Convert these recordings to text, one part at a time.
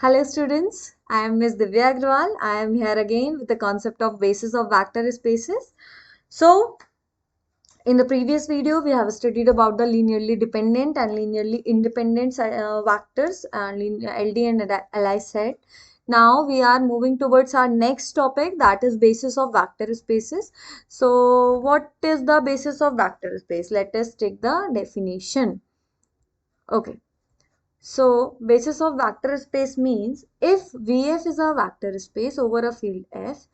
Hello students, I am Ms. Divya Agrawal. I am here again with the concept of basis of vector spaces. So, in the previous video, we have studied about the linearly dependent and linearly independent vectors and LD and Li set. Now we are moving towards our next topic, that is basis of vector spaces. So, what is the basis of vector space? Let us take the definition. Okay. So, basis of vector space means if VF is a vector space over a field F,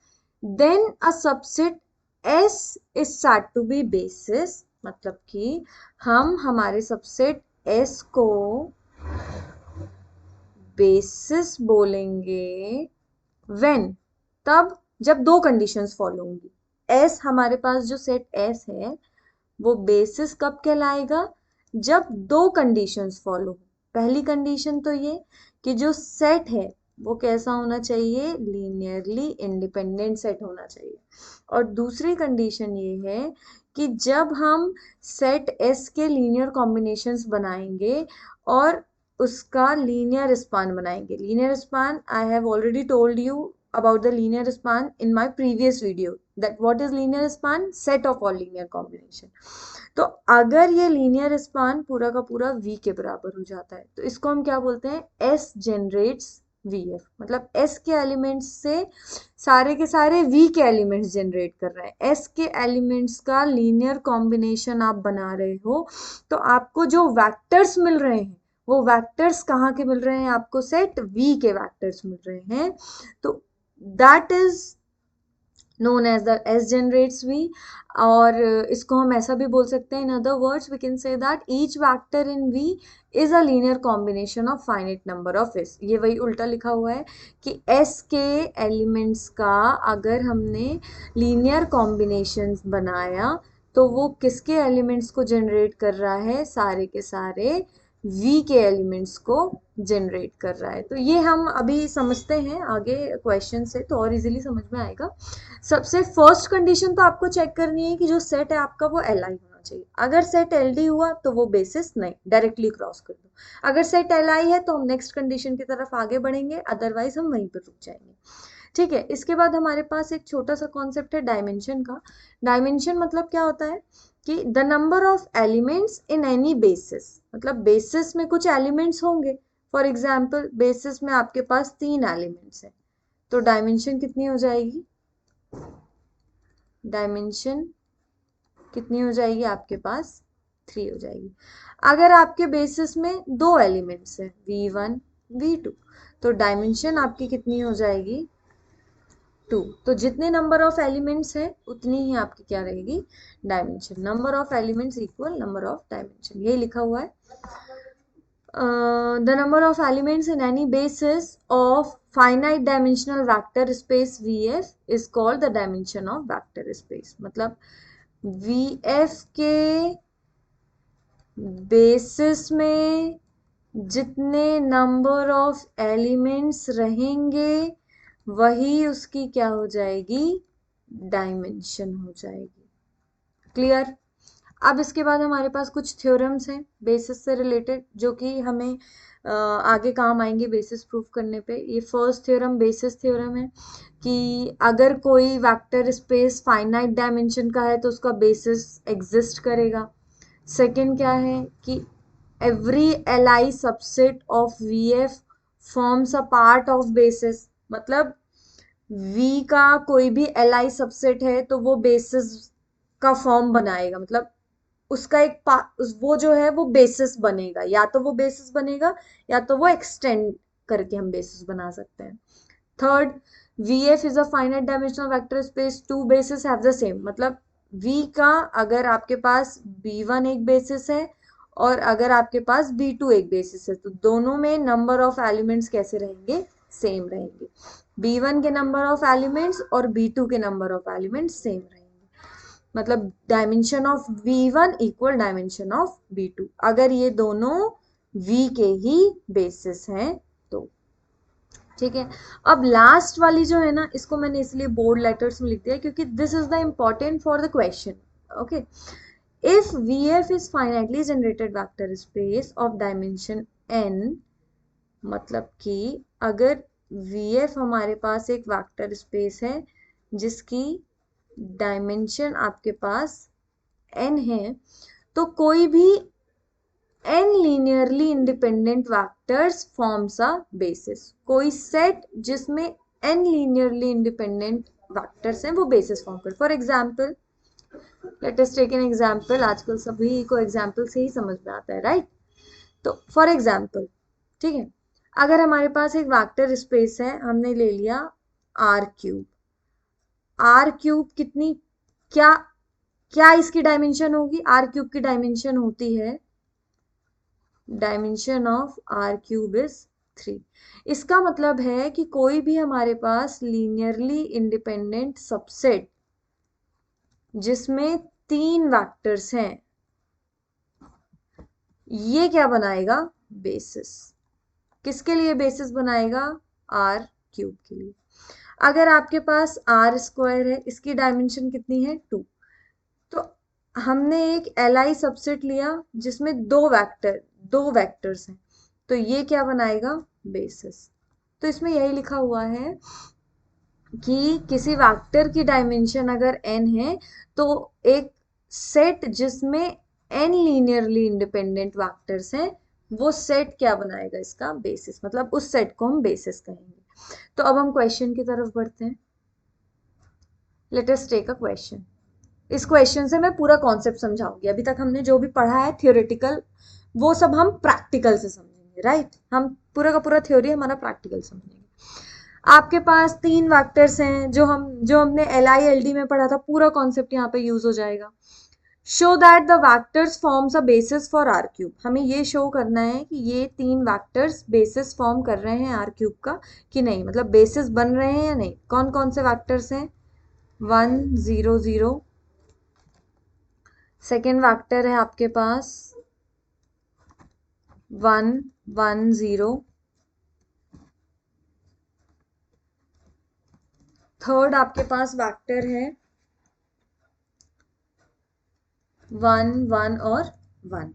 then a subset S is said to be basis. मतलब कि हम हमारे subset S को basis बोलेंगे when, तब जब दो conditions follow होंगी. S हमारे पास जो सेट S है वो बेसिस कब कहलाएगा? जब दो कंडीशंस फॉलो हो. पहली कंडीशन तो ये कि जो सेट है वो कैसा होना चाहिए? लीनियरली इंडिपेंडेंट सेट होना चाहिए. और दूसरी कंडीशन ये है कि जब हम सेट एस के लीनियर कॉम्बिनेशंस बनाएंगे और उसका लीनियर स्पान बनाएंगे. Linear span I have already told you about the linear span in my previous video, that what is linear span? Set of all linear combination. तो अगर ये linear span पूरा का पूरा v के बराबर हो जाता है तो इसको हम क्या बोलते हैं? s generates vf. मतलब s के एलिमेंट्स से सारे के सारे v के एलिमेंट्स जनरेट कर रहे हैं. s के एलिमेंट्स का लीनियर कॉम्बिनेशन आप बना रहे हो तो आपको जो वेक्टर्स मिल रहे हैं वो वेक्टर्स कहाँ के मिल रहे हैं? आपको सेट v के वेक्टर्स मिल रहे हैं. तो that is known as the S generates V. और इसको हम ऐसा भी बोल सकते हैं, in other words we can say that each vector in V is a linear combination of finite number of S. ये वही उल्टा लिखा हुआ है कि S के एलिमेंट्स का अगर हमने लीनियर कॉम्बिनेशंस बनाया तो वो किसके एलिमेंट्स को जनरेट कर रहा है? सारे के सारे V के एलिमेंट्स को जनरेट कर रहा है. तो ये हम अभी समझते हैं आगे क्वेश्चन से तो और इजीली समझ में आएगा. सबसे फर्स्ट कंडीशन तो आपको चेक करनी है कि जो सेट है आपका वो एल आई होना चाहिए. अगर सेट एल डी हुआ तो वो बेसिस नहीं, डायरेक्टली क्रॉस कर दो. अगर सेट एल आई है तो हम नेक्स्ट कंडीशन की तरफ आगे बढ़ेंगे, अदरवाइज हम वहीं पर रुक जाएंगे. ठीक है. इसके बाद हमारे पास एक छोटा सा कॉन्सेप्ट है डायमेंशन का. डायमेंशन मतलब क्या होता है कि the number of elements in any basis. मतलब बेसिस में कुछ एलिमेंट्स होंगे. फॉर एग्जाम्पल बेसिस में आपके पास 3 एलिमेंट्स हैं तो डायमेंशन कितनी हो जाएगी? डायमेंशन कितनी हो जाएगी आपके पास? 3 हो जाएगी. अगर आपके बेसिस में 2 एलिमेंट्स हैं v1 v2 तो डायमेंशन आपकी कितनी हो जाएगी? 2. तो जितने नंबर ऑफ एलिमेंट्स हैं उतनी ही आपकी क्या रहेगी? Dimension. Number of elements equal number of dimension, ये लिखा हुआ है. The number of elements in any basis of finite dimensional vector space VF is called the dimension of vector space. मतलब VF के बेसिस में जितने नंबर ऑफ एलिमेंट्स रहेंगे वही उसकी क्या हो जाएगी? डायमेंशन हो जाएगी. क्लियर? अब इसके बाद हमारे पास कुछ थ्योरम्स हैं बेसिस से रिलेटेड जो कि हमें आगे काम आएंगे बेसिस प्रूफ करने पे. ये फर्स्ट थ्योरम बेसिस थ्योरम है कि अगर कोई वेक्टर स्पेस फाइनाइट डायमेंशन का है तो उसका बेसिस एग्जिस्ट करेगा. सेकंड क्या है कि every L I subset of V F forms a part of basis. मतलब V का कोई भी एल आई सबसेट है तो वो बेसिस का फॉर्म बनाएगा. मतलब उसका एक वो जो है वो बेसिस बनेगा. या तो वो बेसिस बनेगा या तो वो एक्सटेंड करके हम बेसिस बना सकते हैं. Third, VF is a finite dimensional vector space, 2 basis have the same. मतलब V का अगर आपके पास B1 एक बेसिस है और अगर आपके पास B2 एक बेसिस है तो दोनों में नंबर ऑफ एलिमेंट्स कैसे रहेंगे? सेम रहेंगे. B1 के नंबर ऑफ एलिमेंट्स और B2 के नंबर ऑफ एलिमेंट्स सेम रहेंगे. मतलब dimension of V1 equal dimension of B2 अगर ये दोनों V के ही बेसिस हैं तो. ठीक है. अब लास्ट वाली जो है ना इसको मैंने इसलिए बोल्ड लेटर्स में लिख दिया क्योंकि this is the important for the question. Okay. If VF is finitely generated vector space of dimension n मतलब कि अगर VF हमारे पास एक वेक्टर स्पेस है जिसकी डायमेंशन आपके पास n है, तो कोई भी n linearly independent vectors forms a basis. कोई सेट जिसमें n लीनियरली इंडिपेंडेंट वेक्टर्स हैं वो बेसिस फॉर्म कर। For example, let us take an example. आजकल सभी को एग्जाम्पल से ही समझ में आता है, राइट? तो फॉर एग्जाम्पल, ठीक है, अगर हमारे पास एक वेक्टर स्पेस है, हमने ले लिया R³ R³ कितनी, क्या क्या इसकी डायमेंशन होगी? R³ की डायमेंशन होती है, डायमेंशन ऑफ R³ इज 3। इसका मतलब है कि कोई भी हमारे पास लीनियरली इंडिपेंडेंट सबसेट जिसमें 3 वेक्टर्स हैं, ये क्या बनाएगा? बेसिस। किसके लिए बेसिस बनाएगा? R³ के लिए। अगर आपके पास R² है, इसकी डायमेंशन कितनी है? 2। तो हमने एक Li सबसेट लिया जिसमें दो वेक्टर्स हैं, तो ये क्या बनाएगा? बेसिस। तो इसमें यही लिखा हुआ है कि किसी वेक्टर की डायमेंशन अगर n है, तो एक सेट जिसमें n लीनियरली इंडिपेंडेंट वेक्टर्स हैं, वो सेट क्या बनाएगा? इसका बेसिस। मतलब उस सेट को हम बेसिस कहेंगे। तो अब हम क्वेश्चन की तरफ बढ़ते हैं। Let us take a question. इस क्वेश्चन से मैं पूरा कॉन्सेप्ट समझाऊंगी। अभी तक हमने जो भी पढ़ा है थियोरेटिकल, वो सब हम प्रैक्टिकल से समझेंगे, राइट? हम पूरा का पूरा थ्योरी हमारा प्रैक्टिकल समझेंगे। आपके पास 3 वेक्टर्स हैं, जो हमने LI LD में पढ़ा था, पूरा कॉन्सेप्ट यहाँ पे यूज हो जाएगा। Show that the vectors forms a basis for R³ हमें ये शो करना है कि ये 3 वेक्टर्स बेसिस फॉर्म कर रहे हैं R³ का कि नहीं, मतलब बेसिस बन रहे हैं या नहीं। कौन कौन से वेक्टर्स हैं? 1 0 0। सेकेंड वेक्टर है आपके पास 1 1 0। थर्ड आपके पास वेक्टर है 1 1 और 1।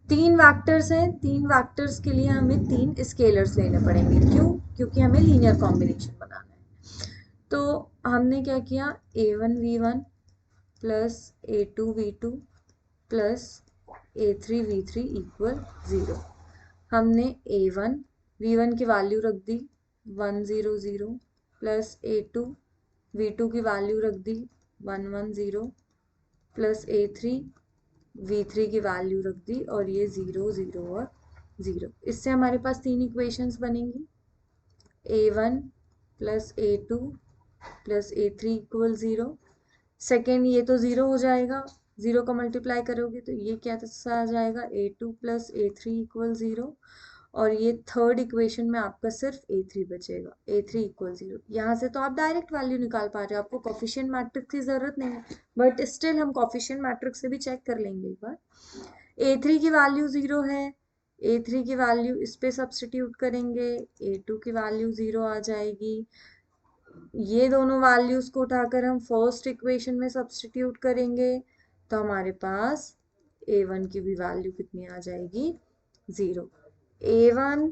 3 वेक्टर्स हैं, 3 वेक्टर्स के लिए हमें 3 स्केलर्स लेने पड़ेंगे। क्यों? क्योंकि हमें लीनियर कॉम्बिनेशन बनाना है। तो हमने क्या किया? A1 V1 plus A2 V2 plus A3 V3 equal 0। हमने A1 V1 की वैल्यू रख दी 1 0 0 प्लस A2 V2 की वैल्यू रख दी 1 1 0 प्लस A3 V3 की वैल्यू रख दी, और ये 0 0 और 0। इससे हमारे पास 3 इक्वेशंस बनेंगी। A1 plus A2 plus A3 equal 0। Second, ये तो 0 हो जाएगा, 0 का मल्टीप्लाई करोगे तो ये क्या आ जाएगा? A2 plus A3 equal 0। और ये थर्ड इक्वेशन में आपका सिर्फ A3 बचेगा, A3 इक्वल 0। यहाँ से तो आप डायरेक्ट वैल्यू निकाल पा रहे हो, आपको कोफिशिएंट मैट्रिक्स की जरूरत नहीं है, बट स्टिल हम कोफिशिएंट मैट्रिक्स से भी चेक कर लेंगे एक बार। A3 की वैल्यू 0 है, A3 की वैल्यू इस पे सब्सटीट्यूट करेंगे, A2 की वैल्यू 0 आ जाएगी। ये दोनों वैल्यूज को उठाकर हम फर्स्ट इक्वेशन में सब्सटीट्यूट करेंगे, तो हमारे पास A1 की भी वैल्यू कितनी आ जाएगी? 0। A1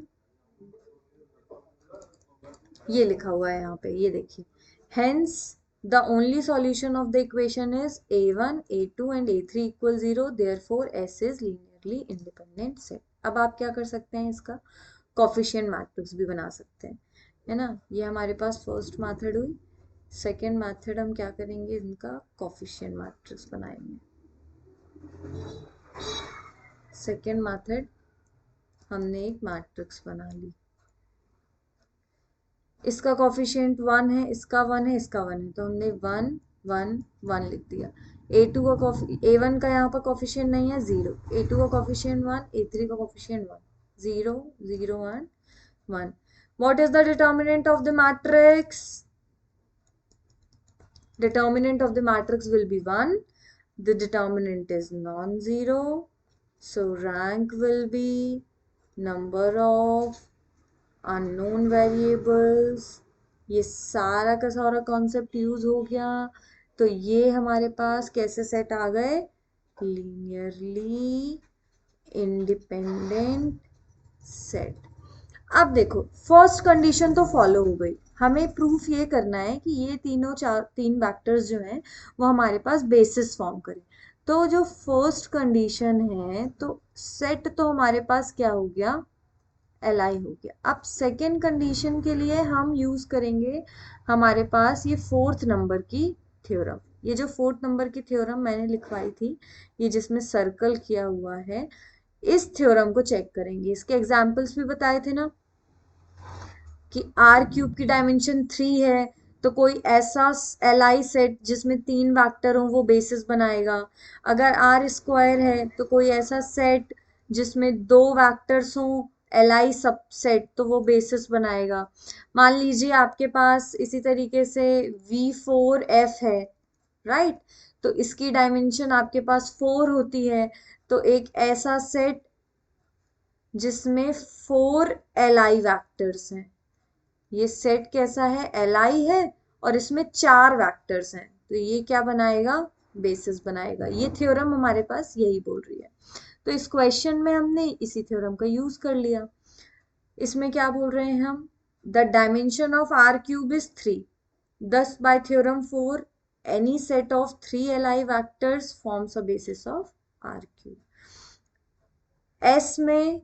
ये लिखा हुआ है यहाँ पे, ये देखिए। Hence the only solution of the equation is A1 A2 and A3 equal 0, therefore S is linearly independent set. अब आप क्या कर सकते हैं? इसका कोफिशिएंट मैट्रिक्स भी बना सकते हैं, है ना? ये हमारे पास फर्स्ट मेथड हुई। सेकेंड मेथड हम क्या करेंगे? इनका कोफिशिएंट मैट्रिक्स बनाएंगे। सेकेंड मेथड, हमने एक मैट्रिक्स बना ली, इसका कोफिशिएंट 1 है, इसका 1 है, इसका 1 है, तो हमने 1 1 1 लिख दिया। A2 का A1 का यहाँ पर कोफिशिएंट नहीं है, 0। A2 का कोफिशिएंट 1, A3 का coefficient 1, 0 0 1 1। What is the determinant of the matrix? Determinant of the matrix will be 1. The determinant is non-zero, so rank will be number of unknown variables। ये सारा का सारा कॉन्सेप्ट यूज हो गया। तो ये हमारे पास कैसे सेट आ गए? Linearly independent set. अब देखो फर्स्ट कंडीशन तो फॉलो हो गई, हमें प्रूफ ये करना है कि ये तीन वेक्टर्स जो हैं वो हमारे पास बेसिस फॉर्म करें। तो जो फर्स्ट कंडीशन है तो सेट तो हमारे पास क्या हो गया, एल हो गया। अब सेकेंड कंडीशन के लिए हम यूज करेंगे हमारे पास ये फोर्थ नंबर की थ्योरम। ये जो फोर्थ नंबर की थ्योरम मैंने लिखवाई थी, ये जिसमें सर्कल किया हुआ है, इस थ्योरम को चेक करेंगे। इसके एग्जाम्पल्स भी बताए थे ना कि आर क्यूब की डायमेंशन 3 है, तो कोई ऐसा एल आई सेट जिसमें 3 वैक्टर हों वो बेसिस बनाएगा। अगर आर स्क्वायर है तो कोई ऐसा सेट जिसमें 2 वैक्टर्स हों एल आई सबसेट, तो वो बेसिस बनाएगा। मान लीजिए आपके पास इसी तरीके से V4F है, राइट, तो इसकी डायमेंशन आपके पास 4 होती है, तो एक ऐसा सेट जिसमें 4 एल आई वैक्टर्स हैं, ये सेट कैसा है, एल आई है और इसमें 4 वेक्टर्स हैं, तो ये क्या बनाएगा, बेसिस बनाएगा। ये थ्योरम हमारे पास यही बोल रही है। तो इस क्वेश्चन में हमने इसी थ्योरम का यूज कर लिया। इसमें क्या बोल रहे हैं हम, the dimension of R cube is 3, thus by theorem 4 any set of 3 li vectors forms a basis of r cube। S में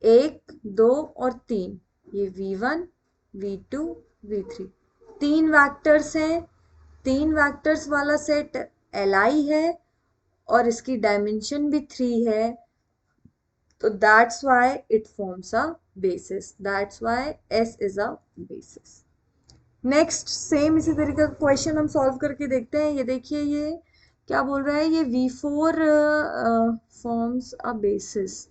1, 2 और 3, ये V1, V2, V3 3 वैक्टर्स हैं। 3 वैक्टर्स वाला सेट Li है और इसकी डायमेंशन भी 3 है, तो that's why it forms a basis, that's why S is a basis. Next same इसी तरीके का क्वेश्चन हम सॉल्व करके देखते हैं। ये देखिए ये क्या बोल रहा है, ये V4 forms a basis.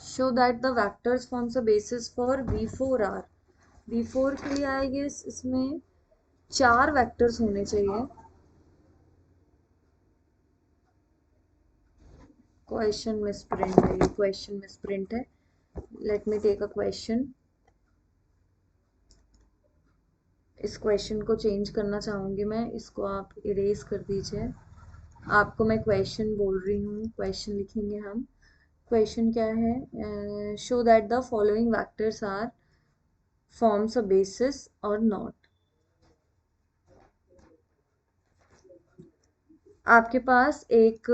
show that the vectors forms a basis for V4R। V4 के लिए आएंगे इसमें 4 वेक्टर्स होने चाहिए। क्वेश्चन मिसप्रिंट है, ये क्वेश्चन मिसप्रिंट है। Let me take a question. इस क्वेश्चन को चेंज करना चाहूंगी मैं, इसको आप इरेज कर दीजिए। आपको मैं क्वेश्चन बोल रही हूँ, क्वेश्चन लिखेंगे हम। क्वेश्चन क्या है, show that the following vectors are forms a basis और नॉट। आपके पास एक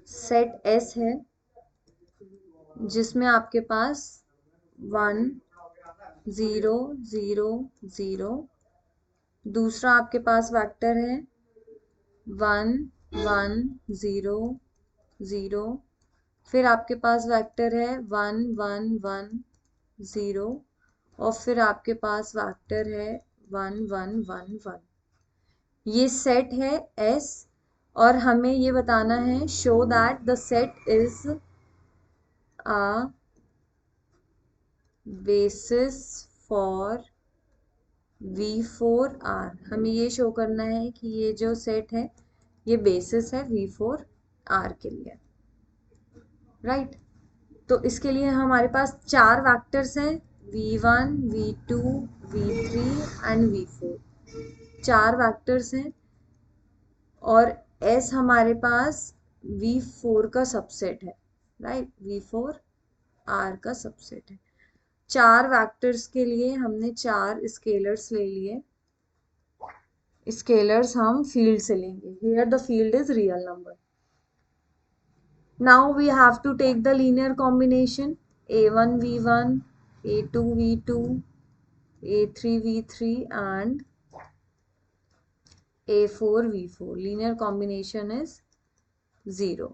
सेट S है जिसमें आपके पास 1 0 0 0, दूसरा आपके पास वेक्टर है 1 1 0 0, फिर आपके पास वेक्टर है 1 1 1 0 और फिर आपके पास वेक्टर है 1 1 1 1। ये सेट है S और हमें ये बताना है show that the set is a basis for V4R। हमें ये शो करना है कि ये जो सेट है ये बेसिस है V4R के लिए, राइट। तो इसके लिए हमारे पास 4 वेक्टर्स हैं V1 V2 V3 and V4, 4 vectors हैं और S हमारे पास V4 का सबसेट है, राइट, V4R का सबसेट है। 4 वेक्टर्स के लिए हमने 4 स्केलर्स ले लिए। स्केलर्स हम फील्ड से लेंगे, here the field is real number. Now we have to take the linear combination a1 v1 a2 v2 a3 v3 and a4 v4। linear combination is 0।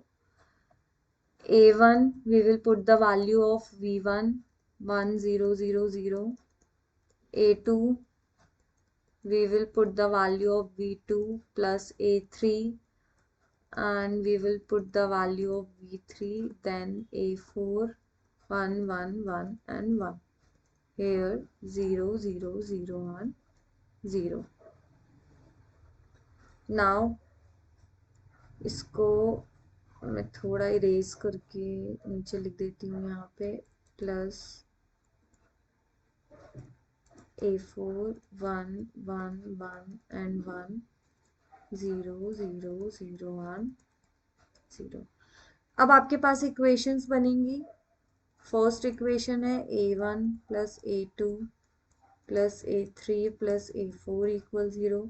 a1 we will put the value of v1 1 0 0 0, a2 we will put the value of v2 plus a3 and we will put the value of v3, then a4 1 1 1 and 1, here 0 0 0 1 0। now इसको मैं थोड़ा erase करके नीचे लिख देती हूँ, यहाँ पे प्लस a4 1 1 1 and 1 0 0 0 1 0। अब आपके पास इक्वेशंस बनेंगी। फर्स्ट इक्वेशन है a1 plus a2 plus a3 plus a4 equal 0।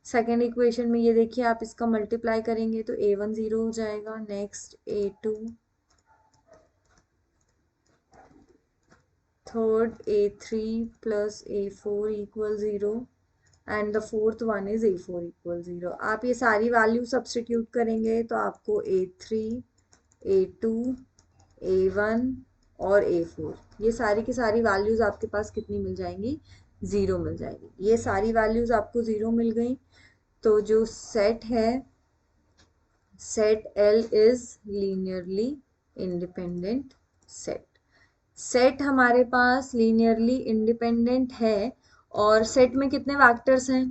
Second equation में ये देखिए आप इसका मल्टीप्लाई करेंगे तो a1 0 हो जाएगा। Next a2, third a3 plus a4 equal 0 and the fourth one is a4 equal 0। आप ये सारी वैल्यू सब्स्टिट्यूट करेंगे तो आपको a3, a2, a1 और a4 ये सारी की सारी वैल्यूज आपके पास कितनी मिल जाएंगी? 0 मिल जाएगी। ये सारी वैल्यूज आपको 0 मिल गई। तो जो सेट है, set L is linearly independent set. Set हमारे पास लीनियरली इंडिपेंडेंट है और सेट में कितने फैक्टर्स हैं?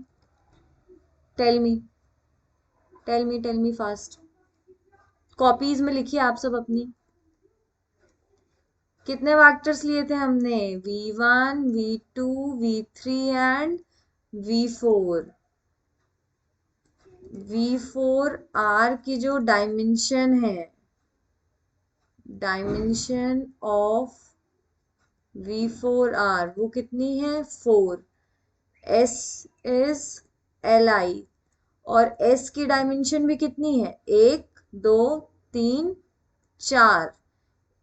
Tell me, tell me fast. Copies में लिखिए आप सब अपनी। कितने फैक्टर्स लिए थे हमने? v1, v2, v3 and v4। v4 r की जो डायमेंशन है, डायमेंशन ऑफ v4r वो कितनी है? 4। s इज li और s की डायमेंशन भी कितनी है? 1 2 3 4।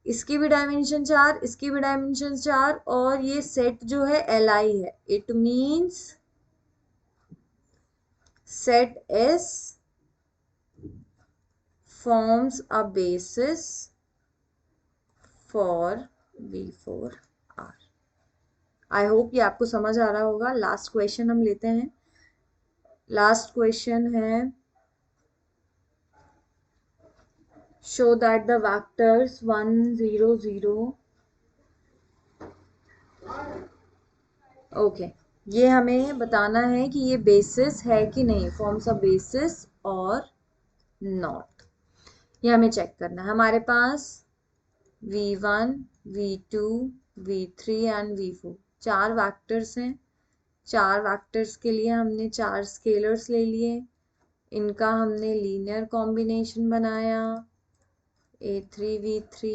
इसकी भी डायमेंशन 4, इसकी भी डायमेंशन 4 और ये सेट जो है li है। It means set S forms a basis for v4r। I hope ये आपको समझ आ रहा होगा। लास्ट क्वेश्चन हम लेते हैं। लास्ट क्वेश्चन है show that the vectors 1 0 0 okay ये हमें बताना है कि ये बेसिस है कि नहीं, फॉर्म्स अ बेसिस और नॉट। ये हमें चेक करना है। हमारे पास v1, v2, v3 and v4 चार वेक्टर्स हैं। चार वेक्टर्स के लिए हमने चार स्केलर्स ले लिए, इनका हमने लीनियर कॉम्बिनेशन बनाया a3 v3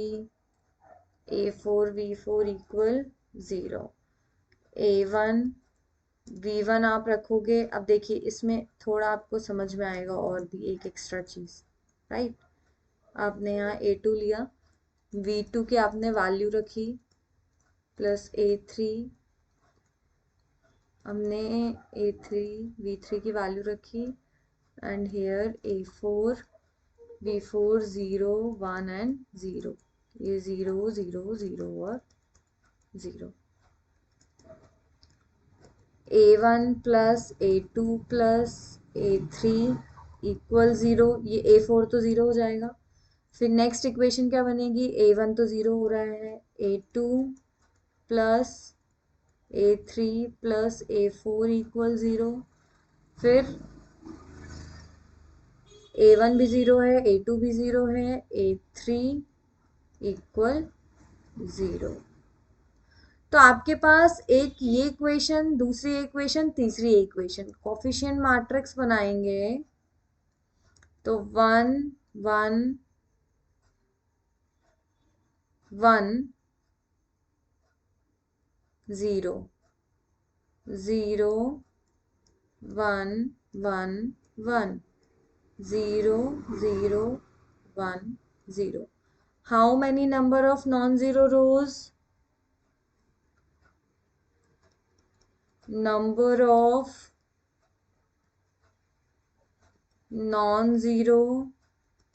a4 v4 equal 0। a1 v1 आप रखोगे। अब देखिए इसमें थोड़ा आपको समझ में आएगा और भी एक एक्स्ट्रा चीज, राइट। आपने यहाँ a2 लिया, v2 की आपने वैल्यू रखी प्लस a3, हमने a3 v3 की वैल्यू रखी and hair a4 v4 0 1 and 0। ये 0 0 0 और 0। a1 plus a2 plus a3 equal 0। ये a4 तो 0 हो जाएगा। फिर नेक्स्ट इक्वेशन क्या बनेगी? a1 तो 0 हो रहा है, a2 plus a3 plus a4 equal 0। फिर a1 भी 0 है, a2 भी 0 है, a3 इक्वल 0। तो आपके पास एक ये इक्वेशन, दूसरी इक्वेशन, तीसरी इक्वेशन, कोफिशिएंट मैट्रिक्स बनाएंगे तो 1 1 1 0 0 1 1 1 0 0 1 0। How many number of non-zero rows? Number of non-zero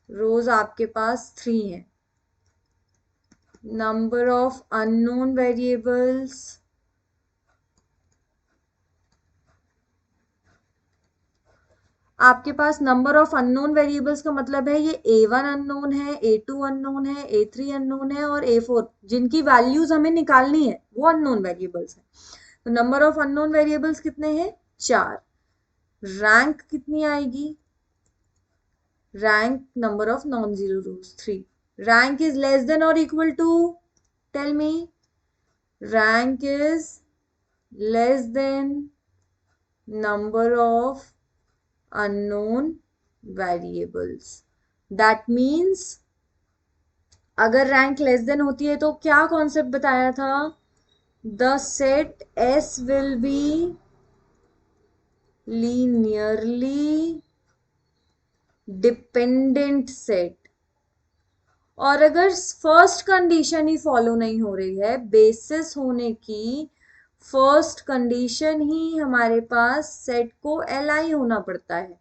rows आपके पास 3 है। Number of unknown variables आपके पास, नंबर ऑफ अननोन वेरिएबल्स का मतलब है ये a1 अननोन है, a2 अननोन है, a3 अननोन है और a4 जिनकी वैल्यूज हमें निकालनी है वो अननोन वेरिएबल्स है। तो नंबर ऑफ अननोन वेरिएबल्स कितने हैं? 4। रैंक कितनी आएगी? Rank number of non zero rows 3। Rank is less than और equal to, tell me. Rank is less than number of unknown variables. That means अगर rank less than होती है तो क्या कॉन्सेप्ट बताया था? The set S will be linearly dependent set. और अगर फर्स्ट कंडीशन ही फॉलो नहीं हो रही है, बेसिस होने की फर्स्ट कंडीशन ही हमारे पास सेट को एल होना पड़ता है,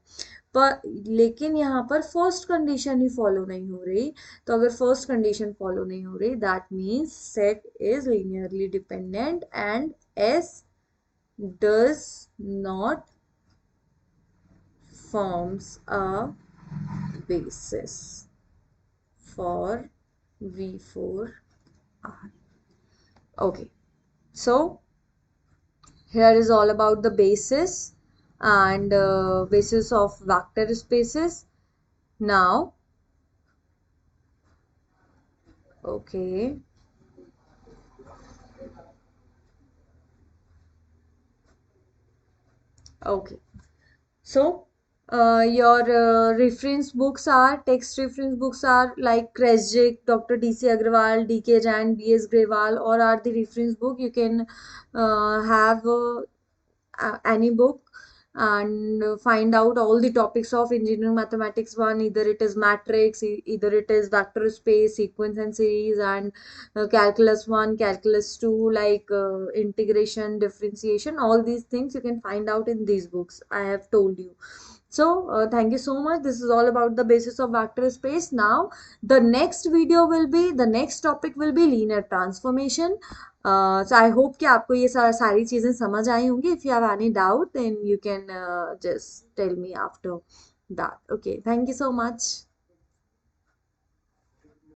पर लेकिन यहाँ पर फर्स्ट कंडीशन ही फॉलो नहीं हो रही। तो अगर फर्स्ट कंडीशन फॉलो नहीं हो रही, that means set is linearly dependent and S does not forms a basis for V4R. Okay, so here is all about the basis and basis of vector spaces. Now, okay, okay. So, your reference books are, text reference books are like Kresge, Dr. D.C. Agrawal, D.K. Jain, B.S. Grewal, or are the reference book. You can have any book and find out all the topics of engineering mathematics 1, either it is matrix, either it is vector space, sequence and series, and calculus 1, calculus 2, like integration, differentiation, all these things you can find out in these books I have told you. So thank you so much. This is all about the basis of vector space. Now the next video will be, the next topic will be linear transformation. So I hope कि आपको ये सारी चीजें समझ आई होंगी. If you have any doubt, then you can just tell me after that. Okay, thank you so much.